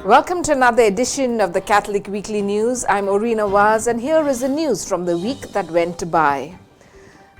Welcome to another edition of the Catholic Weekly News. I'm Orina Vaz and here is the news from the week that went by.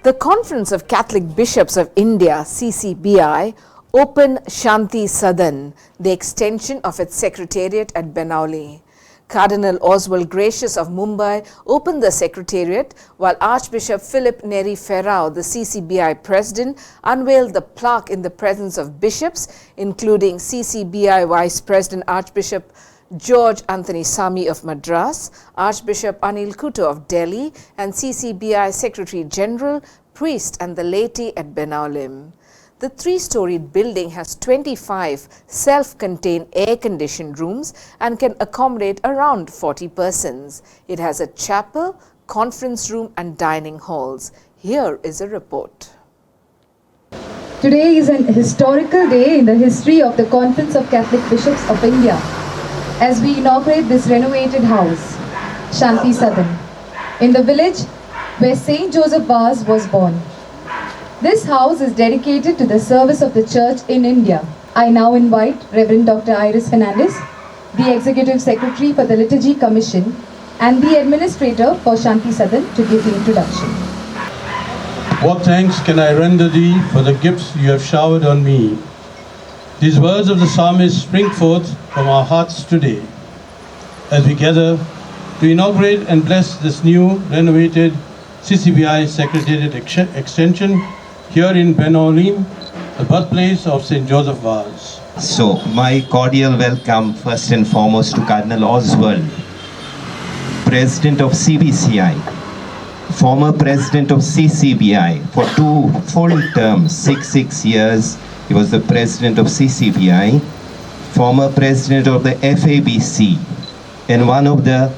The Conference of Catholic Bishops of India, CCBI, opened Shanti Sadan, the extension of its secretariat at Benauli. Cardinal Oswald Gracious of Mumbai opened the secretariat, while Archbishop Philip Neri Ferrao, the CCBI president, unveiled the plaque in the presence of bishops, including CCBI Vice President Archbishop George Anthony Sami of Madras, Archbishop Anil Kutto of Delhi, and CCBI Secretary General, priest and the laity at Benaulim. The three-storied building has 25 self-contained air-conditioned rooms and can accommodate around 40 persons. It has a chapel, conference room and dining halls. Here is a report. Today is an historical day in the history of the Conference of Catholic Bishops of India as we inaugurate this renovated house, Shanti Sadan, in the village where Saint Joseph Vaz was born. This house is dedicated to the service of the Church in India. I now invite Reverend Dr. Iris Fernandez, the Executive Secretary for the Liturgy Commission and the Administrator for Shanti Sadan to give the introduction. What thanks can I render thee for the gifts you have showered on me? These words of the psalmist spring forth from our hearts today as we gather to inaugurate and bless this new renovated CCBI Secretariat extension here in Benaulim, the birthplace of St. Joseph Vaz. So, my cordial welcome first and foremost to Cardinal Oswald, President of CBCI, former President of CCBI. For 2 full terms, 6 years, he was the President of CCBI, former President of the FABC, and one of the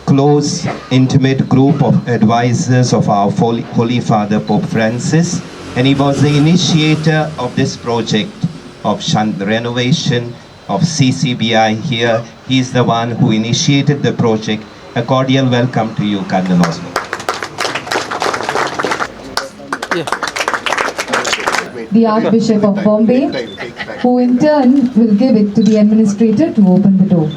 close, intimate group of advisors of our Holy Father Pope Francis, and he was the initiator of this project of renovation of CCBI here. He is the one who initiated the project. A cordial welcome to you, Cardinal Oswald. The Archbishop of Bombay, who in turn will give it to the administrator to open the door.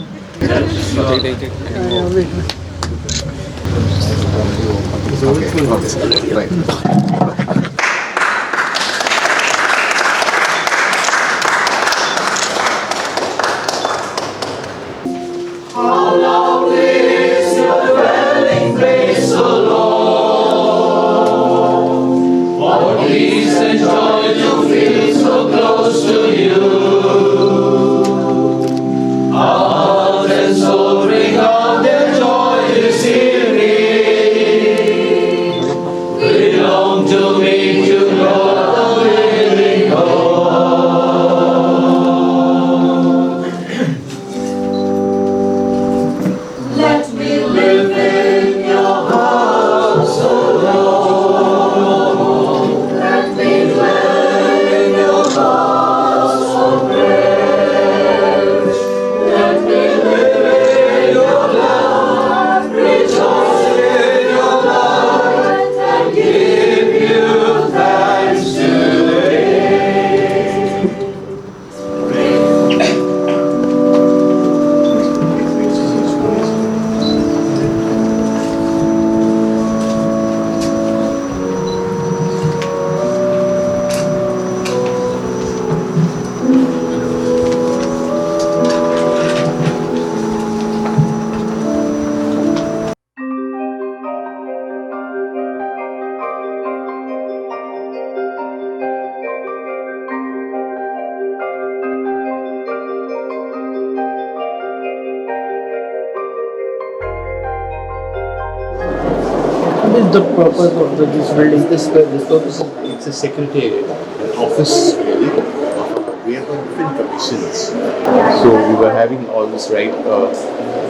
How lovely is your dwelling place, O Lord! What peace and joy to feel so close to you! Our heart and soul bring out their joy this evening. We long to meet you, Lord, the living God. Let me live in your house, O Lord. Let me dwell in your house of praise. Let me live in your love, rejoice in your light, and give you thanks today. What is the purpose of this building? This purpose is It's a secretariat, an office really. We have got different commissions. So we were having all this right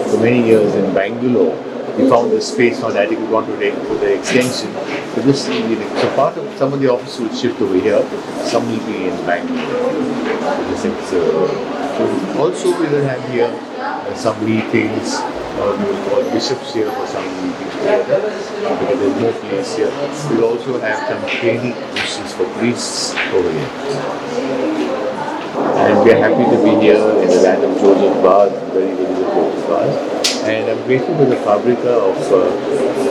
for many years in Bangalore. We found the space not adequate, we want to put the extension. So this, so part of some of the office will shift over here, some will be in Bangalore. Also we will have here some meetings. We will call bishops here for some meetings together because there's no place here. We'll also have some training missions for priests over here. And we are happy to be here in the land of Joseph Vaz, very religious Joseph Vaz. And I'm grateful to the Fabrica of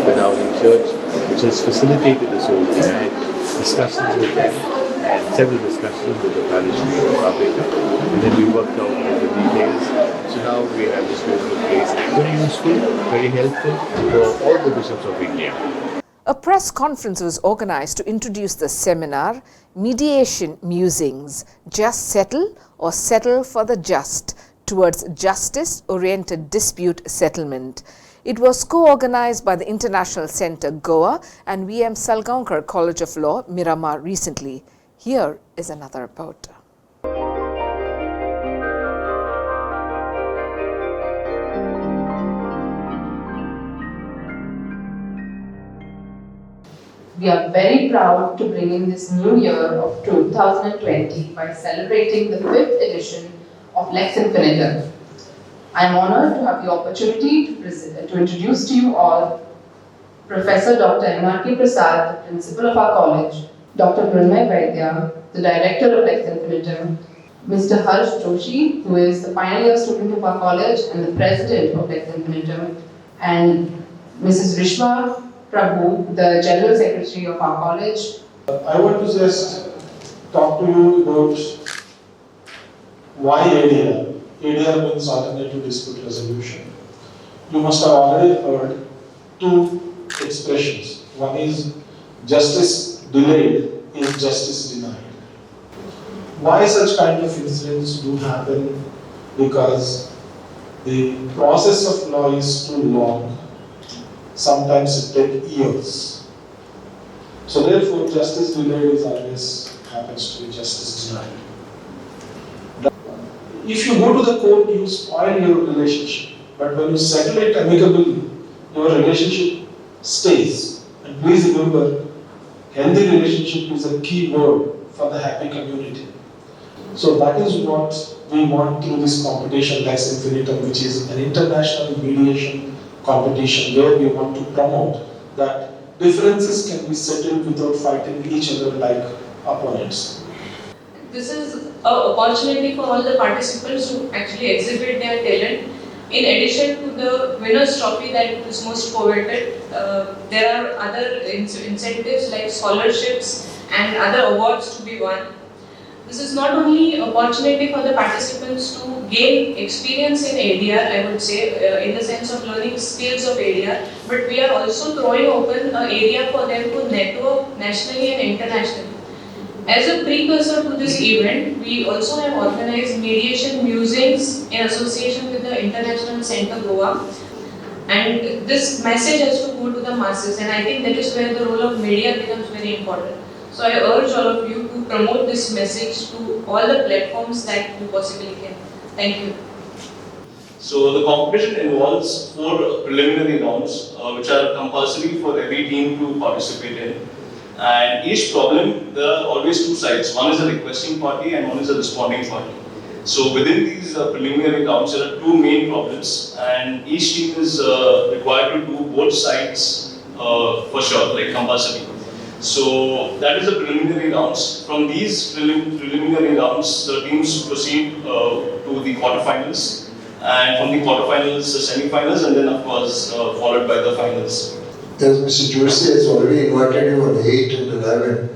the Housing Church, which has facilitated this whole thing. I had discussions with them and several discussions with the parish leader of Fabrica, and then we worked out all the details. So now we have this beautiful place, very useful, very helpful for all the bishops of India. A press conference was organized to introduce the seminar, Mediation Musings, Just Settle or Settle for the Just, towards justice-oriented dispute settlement. It was co-organized by the International Centre, Goa, and VM Salgaonkar College of Law, Miramar recently. Here is another report. We are very proud to bring in this new year of 2020 by celebrating the 5th edition of Lex Infinitum. I am honoured to have the opportunity to introduce to you all Professor Dr. M.R.K. Prasad, the Principal of our college, Dr. Mrunmay Vaidya, the Director of Lex Infinitum, Mr. Harsh Joshi, who is the final year student of our college and the President of Lex Infinitum, and Mrs. Rishma Prabhu, the General Secretary of our college. I want to just talk to you about why ADR. ADR means Alternative Dispute Resolution. You must have already heard two expressions. One is justice delayed is justice denied. Why such kind of incidents do happen? Because the process of law is too long. Sometimes it takes years. So therefore, justice delayed is always happens to be justice denied. If you go to the court, you spoil your relationship. But when you settle it amicably, your relationship stays. And please remember, healthy relationship is a key word for the happy community. So that is what we want through this competition, Lex Infinitum, which is an international mediation competition where we want to promote that differences can be settled without fighting each other like opponents. This is an opportunity for all the participants to actually exhibit their talent. In addition to the winner's trophy that is most coveted, there are other incentives like scholarships and other awards to be won. This is not only an opportunity for the participants to gain experience in ADR, I would say, in the sense of learning skills of ADR, but we are also throwing open an area for them to network nationally and internationally. As a precursor to this event, we also have organized mediation musings in association with the International Centre Goa, and this message has to go to the masses, and I think that is where the role of media becomes very important. So I urge all of you to promote this message to all the platforms that you possibly can. Thank you. So the competition involves 4 preliminary rounds, which are compulsory for every team to participate in. And each problem, there are always 2 sides. One is a requesting party and one is a responding party. So within these preliminary rounds, there are 2 main problems, and each team is required to do both sides for sure, like compulsory. So that is the preliminary rounds. From these preliminary rounds, the teams proceed to the quarterfinals, and from the quarterfinals, the semifinals, and then of course followed by the finals. As Mr. Joshi has already invited you on 8 and 11,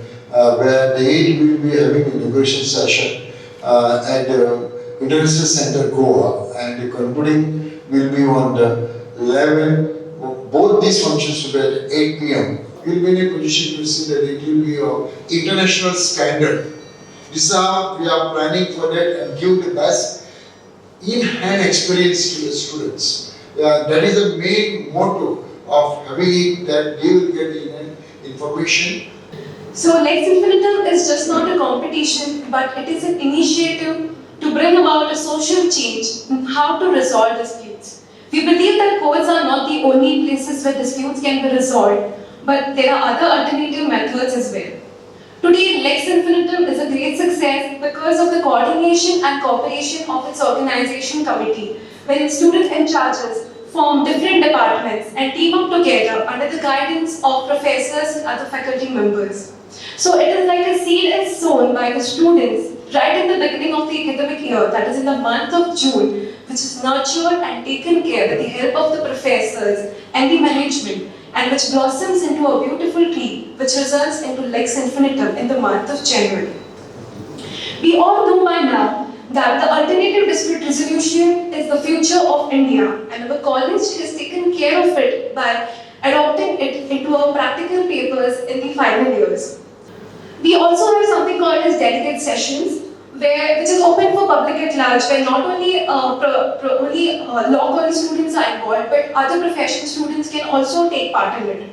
where the 8 will be having a negotiation session at the International Centre Goa, and the concluding will be on the 11. Both these functions will be at 8 p.m. We will be in a position to see that it will be of international standard. This is how we are planning for that and give the best in-hand experience to the students. That is the main motto of having it, that they will get information. So Lex Infinitum is just not a competition, but it is an initiative to bring about a social change in how to resolve disputes. We believe that courts are not the only places where disputes can be resolved, but there are other alternative methods as well. Today, Lex Infinitum is a great success because of the coordination and cooperation of its organization committee, where its student in charges form different departments and team up together under the guidance of professors and other faculty members. So it is like a seed is sown by the students right in the beginning of the academic year, that is in the month of June, which is nurtured and taken care with the help of the professors and the management, and which blossoms into a beautiful tree, which results into Lex Infinitum in the month of January. We all know by now that the alternative dispute resolution is the future of India, and our college has taken care of it by adopting it into our practical papers in the final years. We also have something called as delegate sessions, which is open for public at large, where not only law college students are involved, but other professional students can also take part in it.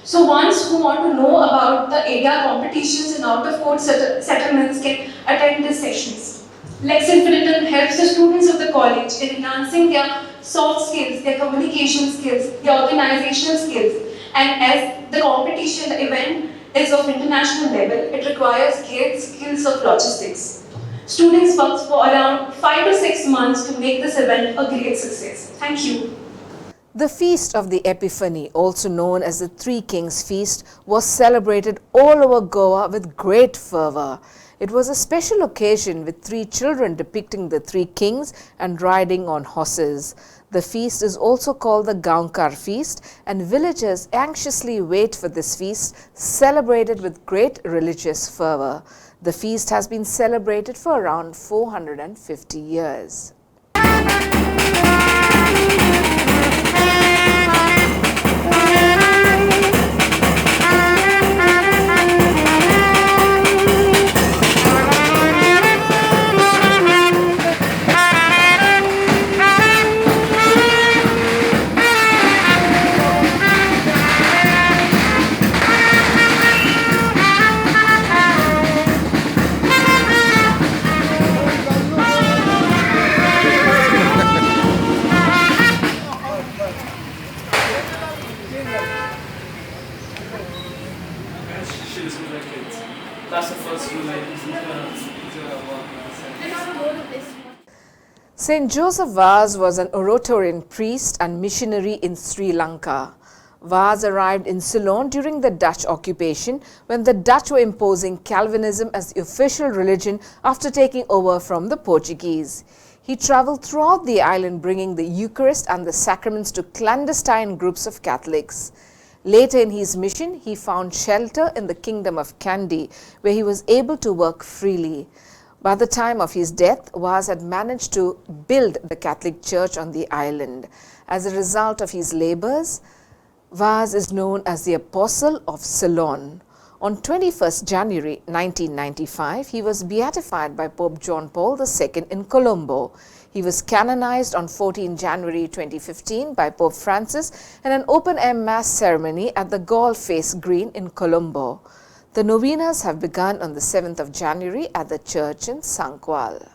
So ones who want to know about the area competitions and out-of-court settlements can attend these sessions. Lex Infinitum helps the students of the college in enhancing their soft skills, their communication skills, their organizational skills. And as the competition, the event is of international level, it requires great skills of logistics. Students work for around 5 to 6 months to make this event a great success. Thank you. The Feast of the Epiphany, also known as the Three Kings Feast, was celebrated all over Goa with great fervour. It was a special occasion with 3 children depicting the 3 kings and riding on horses. The feast is also called the Gaunkar Feast, and villagers anxiously wait for this feast, celebrated with great religious fervour. The feast has been celebrated for around 450 years. St. Joseph Vaz was an Oratorian priest and missionary in Sri Lanka. Vaz arrived in Ceylon during the Dutch occupation, when the Dutch were imposing Calvinism as the official religion after taking over from the Portuguese. He travelled throughout the island bringing the Eucharist and the sacraments to clandestine groups of Catholics. Later in his mission, he found shelter in the kingdom of Kandy, where he was able to work freely. By the time of his death, Vaz had managed to build the Catholic Church on the island. As a result of his labours, Vaz is known as the Apostle of Ceylon. On 21st January 1995, he was beatified by Pope John Paul II in Colombo. He was canonized on 14 January 2015 by Pope Francis in an open-air mass ceremony at the Gaul Face Green in Colombo. The novenas have begun on the 7th of January at the church in Sankwal.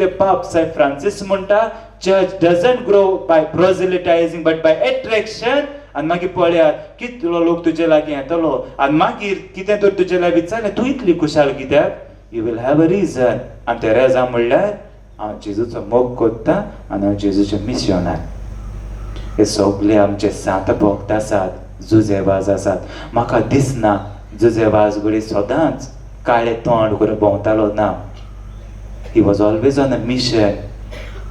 The Pope St. Francis म्हणटा, church doesn't grow by proselytizing but by attraction. आणि मागीर पळयात कितलो लोक तुजे लागीं येतलो आणि मागीर कितें तर तुजे लागीं विचारलें तूं इतली खुशाल कित्याक, you will have a reason. आनी तें रेझन म्हणल्यार हांव जेजूचो मोग कोत्ता आनी हांव जेजूचें मिशनार. हे सगळे आमचे सांत भक्त आसात, जुजेबाज आसात. म्हाका दिसना जुजेबाज घडी सदांच काळे तोंड करून भोंवतालो ना. He was always on a mission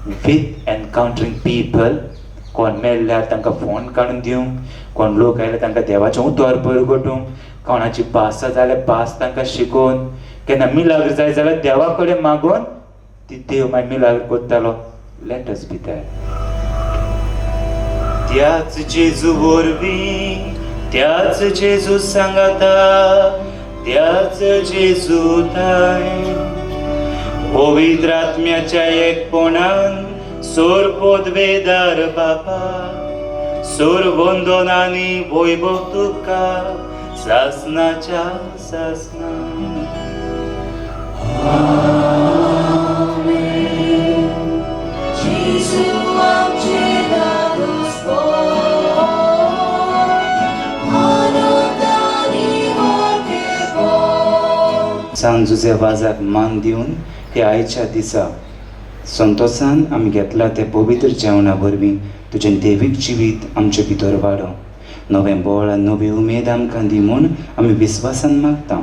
with encountering people. कोण मेल्ल्यार तांकां फोन काडून दिवंक, कोण लोक आयले तांकां देवाचें उतर परगटूंक, कोणाची भास जाल्यार भास तांकां शिकोवन, केन्ना मिलाग्र जाय जाल्यार देवा कडेन मागून ती देव मागीर मिलाग्र करतालो. Let us be there. त्याच जेजू वरवीं, त्याच जेजू सांगाता, त्याच जेजू थंय. पवित्र आत्म्याच्या एकपणान सोर पदवेदार बापा, सोर वंदनांनी वैभव तुका सासनाच्या सासना. जेजू आमचे दादोस आमचान जुजे वाजाक मान दिवन हे आयच्या दिसा संतोषान आमी घेतला ते पवित्र जेवणा वरवीं तुजें दैवीक जिवीत आमचे भितर वाडो नवें बळ आनी नवी उमेद आमकां दी म्हूण आमी विस्वासान मागता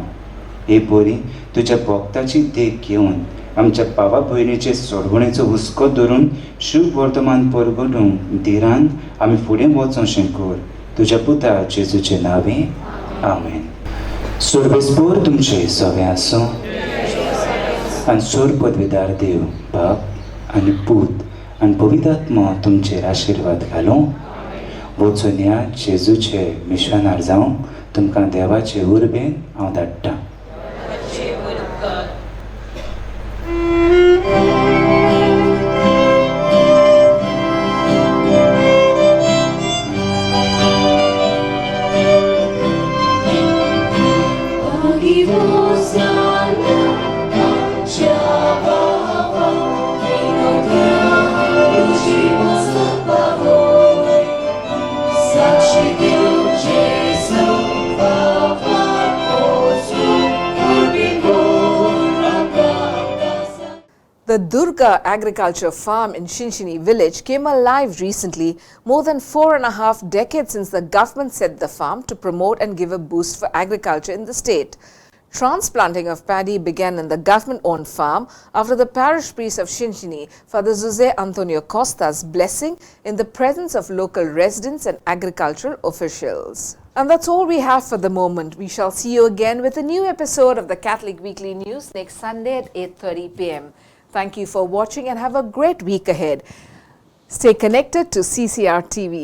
हे पोरी तुज्या भक्ताची देख घेवन आमच्या भावा भयणीचे सोडवणेचो हुस्को धरून शुभ वर्तमान परगटून धीरान आमी फुडें वचोंशें कर तुज्या पुता जेजूचे नांवे आमेन. सुरवेस्पोर तुमचे सवे आसूं आनी सोर पदवीदार देव बाप आनी पूत आनी पवित्र आत्मा तुमचेर आशिर्वाद घालूं. वचून या जेजूचे मिशनार जावं तुमकां देवाचे उर्बेन हांव धाडटां. The Durga agriculture farm in Shinshini village came alive recently, more than 4.5 decades since the government set the farm to promote and give a boost for agriculture in the state. Transplanting of paddy began in the government-owned farm after the parish priest of Shinshini, Father Jose Antonio Costa's blessing in the presence of local residents and agricultural officials. And that's all we have for the moment. We shall see you again with a new episode of the Catholic Weekly News next Sunday at 8:30 p.m. Thank you for watching and have a great week ahead. Stay connected to CCR TV.